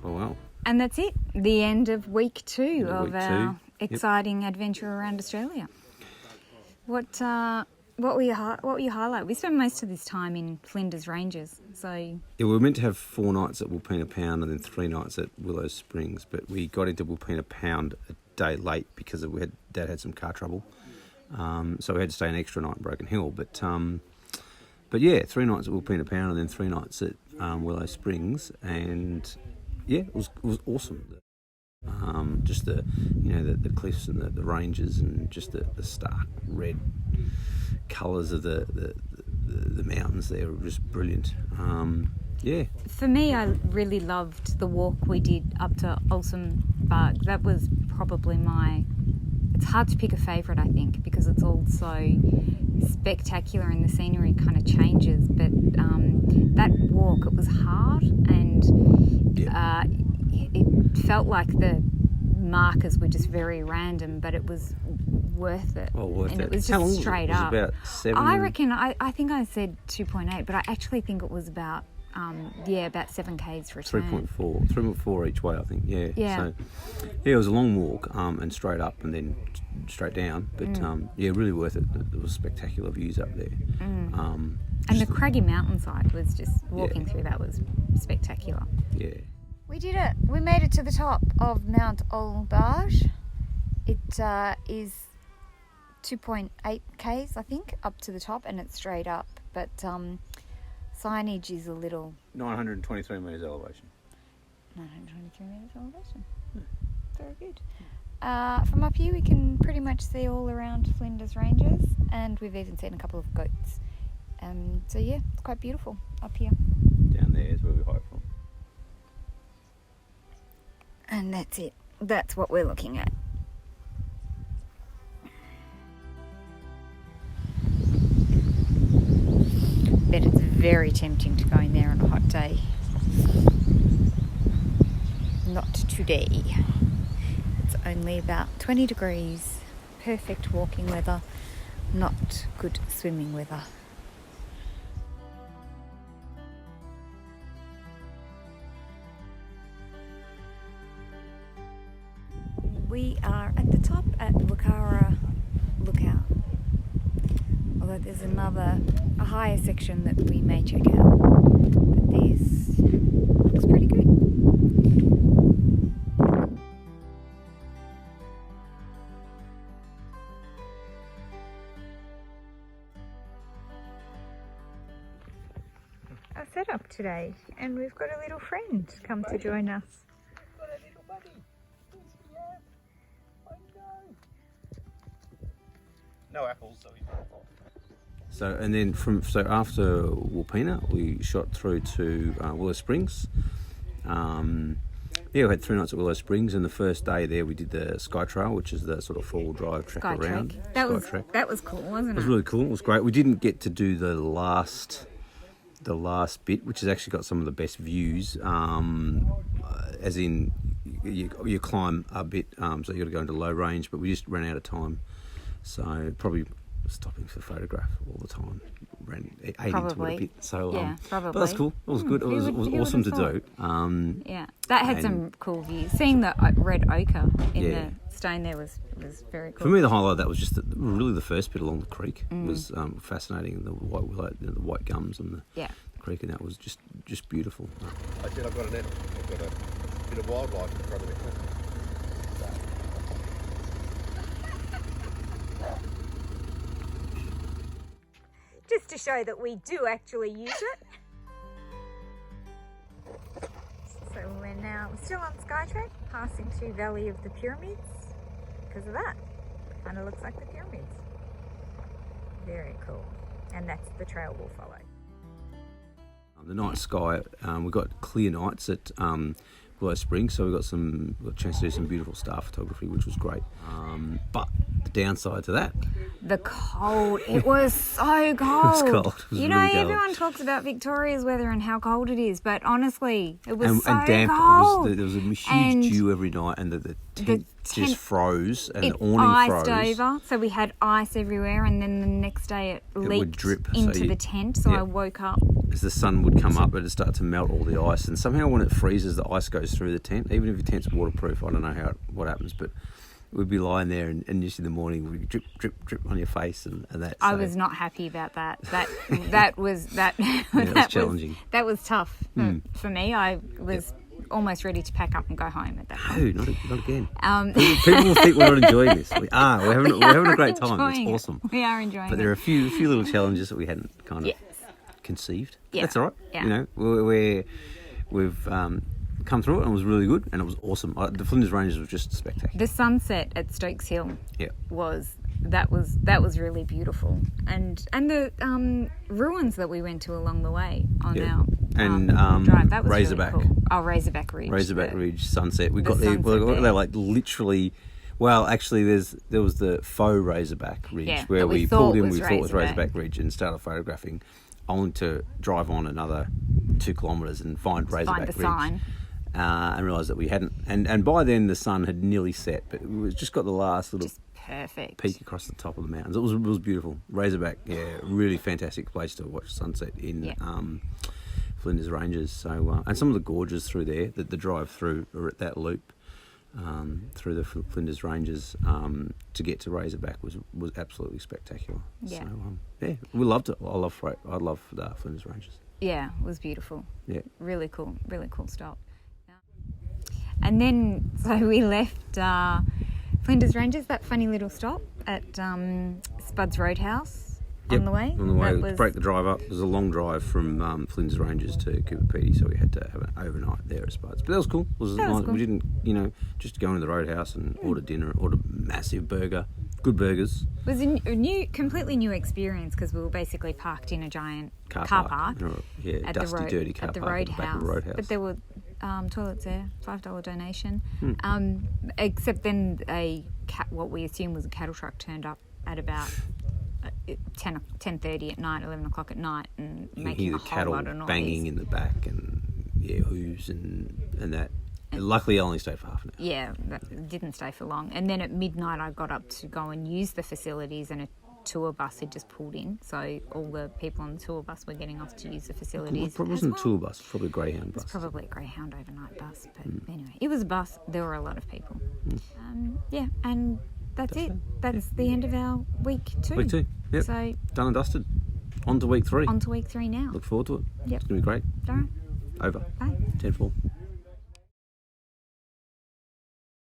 Oh, well. And that's it. The end of week 2 of week our 2. exciting adventure around Australia. What were your highlights? We spent most of this time in Flinders Ranges, so... Yeah, we were meant to have 4 nights at Wilpena Pound and then 3 nights at Willow Springs, but we got into Wilpena Pound a day late because Dad had some car trouble. So we had to stay an extra night in Broken Hill. But yeah, 3 nights at Wilpena Pound and then 3 nights at Willow Springs, and yeah, it was awesome. Just the cliffs and the ranges and just the stark red colours of the mountains there were just brilliant. Yeah. For me, I really loved the walk we did up to Ohlssen-Bagge. That was probably it's hard to pick a favourite, I think, because it's all so spectacular and the scenery kind of changes. But that walk, it was hard, and it felt like the markers were just very random, but it was worth it. Well, worth and it. It was How just long straight was it? up. About 7. I reckon. I think I said 2.8, but I actually think it was about about 7 k's return. 3.4 each way, I think. Yeah. So it was a long walk, and straight up and then straight down, but really worth it. There was spectacular views up there. And the craggy mountainside was just walking through that was spectacular. Yeah. We did it. We made it to the top of Mount Ohlssen-Bagge. It is 2.8 k's, I think, up to the top, and it's straight up. But signage is a little... 923 metres elevation. 923 metres elevation. Very good. From up here, we can pretty much see all around Flinders Ranges, and we've even seen a couple of goats. So yeah, it's quite beautiful up here. Down there is where we hike from. And that's it. That's what we're looking at. Bet it's very tempting to go in there on a hot day. Not today. It's only about 20 degrees. Perfect walking weather. Not good swimming weather. We are at the top at Wangara Lookout. Although there's a higher section that we may check out. But this looks pretty good. Our setup today, and we've got a little friend come to join us. No apples, so and then after Wilpena, we shot through to Willow Springs. We had 3 nights at Willow Springs, and the first day there we did the Skytrek, which is the sort of 4-wheel drive track around. That was cool, wasn't it? It was really cool. It was great. We didn't get to do the last bit, which has actually got some of the best views. As in, you climb a bit, so you got to go into low range, but we just ran out of time. So probably stopping for photograph all the time. Ran 8 into it a bit. So probably. But that's cool. It was good. It was awesome to do. That had some cool views. Seeing the red ochre in the stone there was very cool. For me, the highlight of that was just really the first bit along the creek. It was fascinating. The white willow, the white gums, and the creek, and that was just beautiful. I said I've got a bit of wildlife in front of me. Just to show that we do actually use it. So we're still on Skytrek, passing through Valley of the Pyramids. Because of that, kind of looks like the pyramids. Very cool. And that's the trail we'll follow. The night sky, we got clear nights at Willow Springs, so we got a chance to do some beautiful star photography, which was great. But the downside to that The cold. It was so cold. It was cold. It was you know, really cold. everyone talks about Victoria's weather and how cold it is, but honestly, it was so and damp. cold. There was a huge And dew every night, and the tent just froze, and the it awning iced froze. over, so we had ice everywhere, and then the next day it leaked would drip, so into the tent, so yeah. I woke up. As the sun would come up, it'd start to melt all the ice, and somehow when it freezes, the ice goes through the tent. Even if your tent's waterproof, I don't know what happens, but we'd be lying there, and just in the morning, we'd drip, drip, drip on your face, and that. I so, was not happy about that. That was challenging. That was tough for me. I was almost ready to pack up and go home at that point. No, not again. People will think we're not enjoying this. We are. We're having a great time. Enjoying It's awesome. We are enjoying But there are a few little challenges that we hadn't kind of conceived. Yeah. That's all right. Yeah. You know, we've come through it, and it was really good, and it was awesome. The Flinders Ranges was just spectacular. The sunset at Stokes Hill was really beautiful, and the ruins that we went to along the way on our drive, that was Razorback. really cool. Oh, Razorback Ridge. Ridge sunset. We got sunset there. there. They're like literally. Well, actually, there was the faux Razorback Ridge where we pulled in. We thought it was Razorback Ridge and started photographing, only to drive on another 2 kilometres and find Razorback Ridge. Sign. And realised that we hadn't. And by then the sun had nearly set, but it was just got the last little perfect peak across the top of the mountains. It was beautiful. Razorback, really fantastic place to watch sunset in Flinders Ranges. So and some of the gorges through there, the drive through or at that loop through the Flinders Ranges to get to Razorback was absolutely spectacular. Yeah. So we loved it. I love the Flinders Ranges. Yeah, it was beautiful. Yeah, really cool stop. And then, so we left Flinders Ranges, that funny little stop at Spud's Roadhouse on the way. On the way, break the drive up. It was a long drive from Flinders Ranges to Cooper Pedy, so we had to have an overnight there at Spud's. But that was cool. Was cool. We didn't, just go into the Roadhouse and order dinner, order a massive burger. Good burgers. It was a completely new experience because we were basically parked in a giant car park. At dirty car at the park Roadhouse. At the back of the Roadhouse. But there were toilets there, $5 donation. Except then what we assumed was a cattle truck turned up at about 10:30 at night, 11 o'clock at night, and making a whole lot of noise. Banging in the back and hooves and that. Luckily, I only stayed for half an hour. Yeah, that didn't stay for long. And then at midnight, I got up to go and use the facilities, and a tour bus had just pulled in. So all the people on the tour bus were getting off to use the facilities. It wasn't a tour bus, probably a Greyhound bus. It's probably a Greyhound overnight bus. But anyway, it was a bus. There were a lot of people. And that's it. That's the end of our week 2. Week 2, yep. So done and dusted. On to week 3. On to week 3 now. Look forward to it. Yep. It's going to be great. All right. Over. Bye. 10-4.